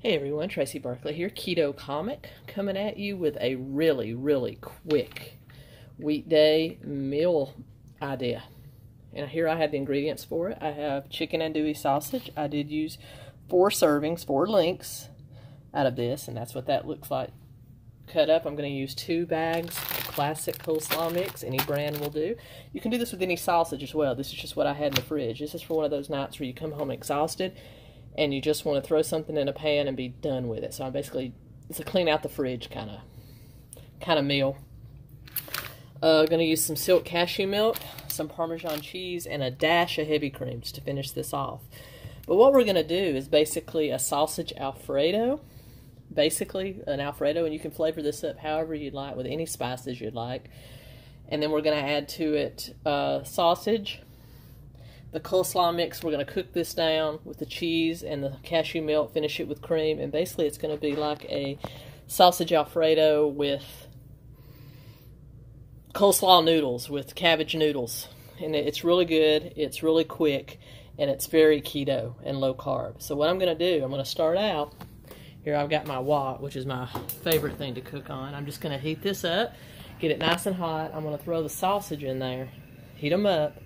Hey everyone, Tracy Barkley here, Keto Comic, coming at you with a really quick weekday meal idea. And here I have the ingredients for it. I have chicken andouille sausage. I did use 4 servings, 4 links out of this, and that's what that looks like cut up. I'm going to use 2 bags of classic coleslaw mix. Any brand will do. You can do this with any sausage as well. This is just what I had in the fridge. This is for one of those nights where you come home exhausted and you just want to throw something in a pan and be done with it. So I'm basically, it's a clean out the fridge kind of meal. Going to use some silk cashew milk, some Parmesan cheese, and a dash of heavy cream just to finish this off. But what we're going to do is basically a sausage Alfredo. Basically an Alfredo, and you can flavor this up however you'd like with any spices you'd like. And then we're going to add to it sausage. The coleslaw mix, we're going to cook this down with the cheese and the cashew milk, finish it with cream, and basically it's going to be like a sausage Alfredo with coleslaw noodles, with cabbage noodles. And it's really good, it's really quick, and it's very keto and low carb. So what I'm going to do, I'm going to start out, here I've got my wok, which is my favorite thing to cook on. I'm just going to heat this up, get it nice and hot. I'm going to throw the sausage in there, heat them up.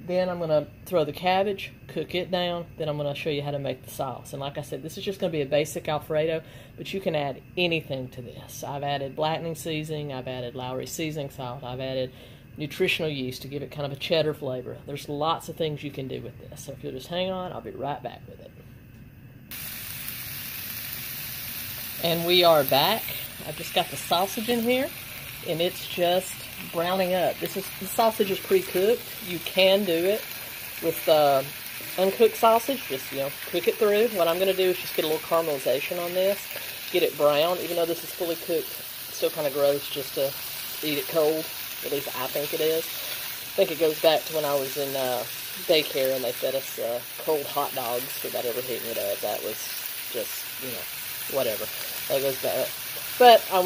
Then I'm going to throw the cabbage, cook it down. Then I'm going to show you how to make the sauce. And like I said, this is just going to be a basic Alfredo, but you can add anything to this. I've added blackening seasoning. I've added Lowry seasoning salt. I've added nutritional yeast to give it kind of a cheddar flavor. There's lots of things you can do with this. So if you'll just hang on, I'll be right back with it. And we are back. I've just got the sausage in here, and it's just browning up. The sausage is pre-cooked. You can do it with uncooked sausage. Just, cook it through. What I'm going to do is just get a little caramelization on this, get it brown. Even though this is fully cooked, it's still kind of gross just to eat it cold. At least I think it is. I think it goes back to when I was in daycare and they fed us cold hot dogs without ever heating it up. That was just, whatever. That goes back. But I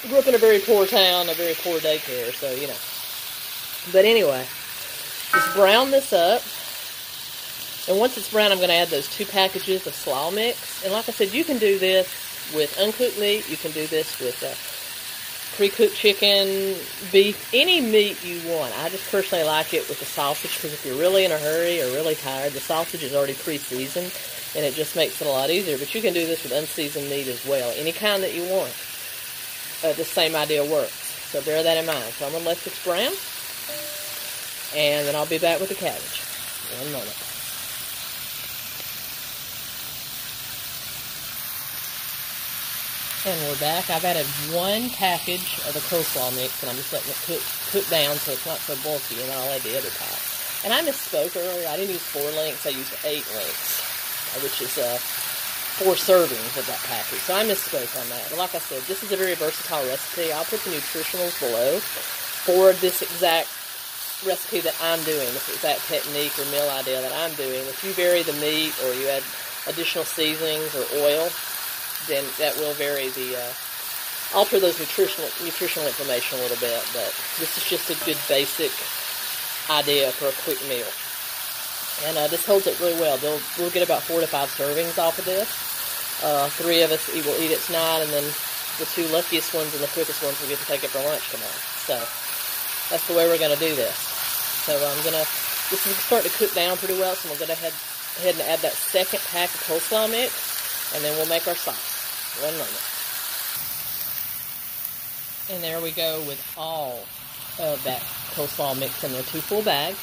grew up in a very poor town, a very poor daycare, so, But anyway, just brown this up. And once it's brown, I'm going to add those 2 packages of slaw mix. And like I said, you can do this with uncooked meat. You can do this with pre-cooked chicken, beef, any meat you want. I just personally like it with the sausage because if you're really in a hurry or really tired, the sausage is already pre-seasoned. And it just makes it a lot easier. But you can do this with unseasoned meat as well. Any kind that you want. The same idea works. So bear that in mind. So I'm going to let this brown. And then I'll be back with the cabbage. One moment. And we're back. I've added 1 package of the coleslaw mix. And I'm just letting it cook down so it's not so bulky. And then I'll add the other part. And I misspoke earlier. I didn't use 4 links. I used 8 links. Which is 4 servings of that package. So I misspoke on that. But like I said, this is a very versatile recipe. I'll put the nutritionals below for this exact recipe that I'm doing, this exact technique or meal idea that I'm doing. If you vary the meat or you add additional seasonings or oil, then that will vary the, alter those nutritional information a little bit. But this is just a good basic idea for a quick meal. And this holds it really well. We'll get about 4 to 5 servings off of this. 3 of us will eat it tonight, and then the 2 luckiest ones and the quickest ones will get to take it for lunch tomorrow. So that's the way we're going to do this. So this is starting to cook down pretty well, so we're going to go ahead and add that 2nd pack of coleslaw mix, and then we'll make our sauce. One moment. And there we go with all of that coleslaw mix in there. 2 full bags.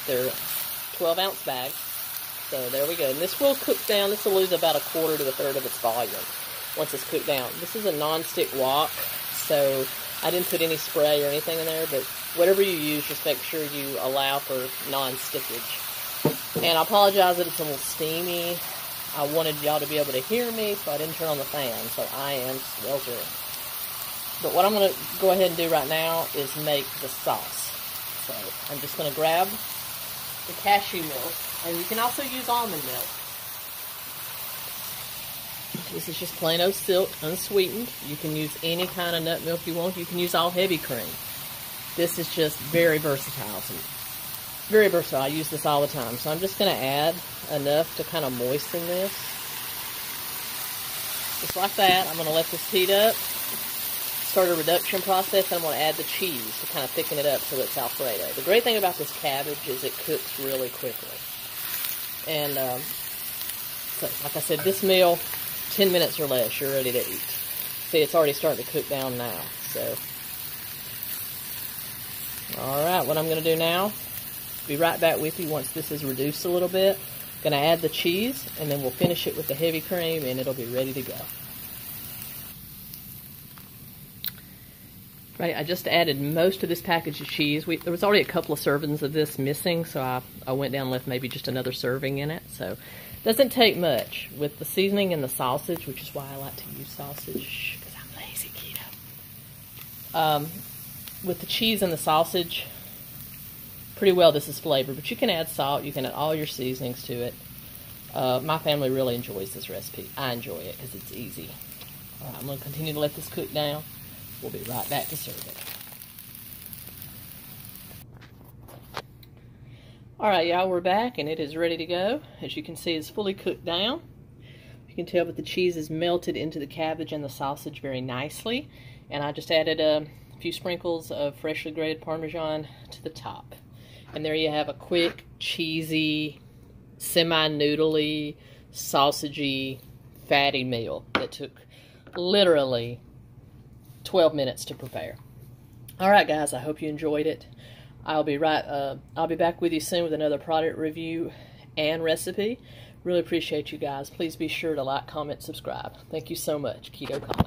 They're 12-ounce bag. So there we go. And this will cook down. This will lose about 1/4 to 1/3 of its volume once it's cooked down. This is a non-stick wok, so I didn't put any spray or anything in there, but whatever you use, just make sure you allow for non-stickage. And I apologize that it's a little steamy. I wanted y'all to be able to hear me, so I didn't turn on the fan, so I am sweltering. But what I'm going to go ahead and do right now is make the sauce. So I'm just going to grab the cashew milk, and you can also use almond milk. This is just plain old silk, unsweetened. You can use any kind of nut milk you want. You can use all heavy cream. This is just very versatile. Very versatile. I use this all the time. So I'm just going to add enough to kind of moisten this. Just like that. I'm going to let this heat up, start a reduction process, and I'm going to add the cheese to kind of thicken it up so it's Alfredo. The great thing about this cabbage is it cooks really quickly. And so, like I said, this meal, 10 minutes or less, you're ready to eat. See, it's already starting to cook down now. So, all right, what I'm going to do now, be right back with you once this is reduced a little bit. Going to add the cheese, and then we'll finish it with the heavy cream, and it'll be ready to go. Right, I just added most of this package of cheese. There was already a couple of servings of this missing, so I went down and left maybe just another serving in it. So it doesn't take much. With the seasoning and the sausage, which is why I like to use sausage, because I'm lazy keto. With the cheese and the sausage, pretty well this is flavored, but you can add salt, you can add all your seasonings to it. My family really enjoys this recipe. I enjoy it because it's easy. All right, I'm going to continue to let this cook down. We'll be right back to serve it. All right, y'all, we're back, and it is ready to go. As you can see, it's fully cooked down. You can tell that the cheese is melted into the cabbage and the sausage very nicely. And I just added a few sprinkles of freshly grated parmesan to the top. And there you have a quick, cheesy, semi-noodly, sausagey, fatty meal that took literally 12 minutes to prepare. All right, guys, I hope you enjoyed it. I'll be back with you soon with another product review and recipe. Really appreciate you guys. Please be sure to like, comment, subscribe. Thank you so much. Keto Kcal.